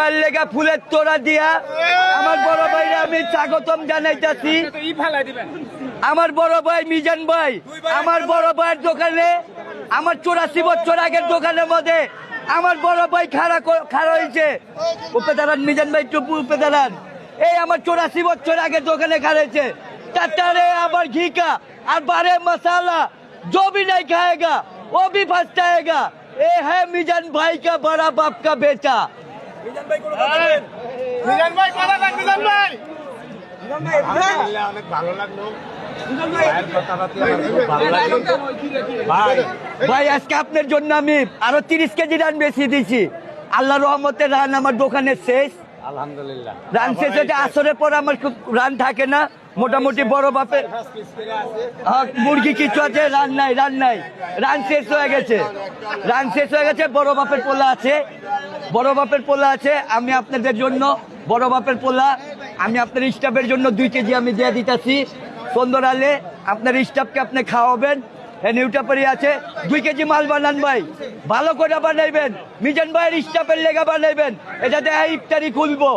ভাইয়ের লেগা ফুলের তোড়া দিয়া আমার বড় ভাইরে আমি স্বাগতম জানাইতেছি। আমার বড় ভাই মিজান ভাই, আমার বড় ভাইয়ের দোকানে, আমার 84 বছর আগের দোকানের মধ্যে আমার বড় ভাই খাড়া হয়েছে। উপে দাঁড়ান মিজান ভাই, টুপু উপে দাঁড়ান। এই আমার 84 বছর আগের দোকানে খাড়া হয়েছে। টাটারে আবার ঘি কা আর বারে মশালা जो भी नहीं खाएगा वो भी पछताएगा। ये है मिजान भाई का बड़ा बाप का बेटा। মিজান ভাই কথা বলেন। মিজান ভাই কথা বলেন। মিজান ভাই অনেক ভালো লাগলো। ভাইয়ের কথাবার্তা আমার ভালো লাগলো। ভাই ভাই আজকে আপনার জন্য আমি আরো 30 কেজি রান বেশি দিছি। আল্লাহর রহমতে রান আমার দোকানে শেষ। আলহামদুলিল্লাহ। রান শেষ হতে আসরের পর আমার খুব রান থাকে না, মোটামুটি বড় বাপের মুরগি কিছু আছে, রান নাই রান শেষ হয়ে গেছে, বড় বাপের পোলা আছে, আমি আপনাদের জন্য বড় বাপের পোলা, আমি আপনার স্টাফের জন্য 2 কেজি আমি দিয়ে দিতেছি। সুন্দর আলে আপনার স্টাফকে আপনি খাওয়াবেন। নিউটাপারি আছে, 2 কেজি মাল বানান ভাই, ভালো করে বানাইবেন, মিজান ভাইয়ের স্টাফের লেগা বানাইবেন, এটাতে ইফতারি খুলবো।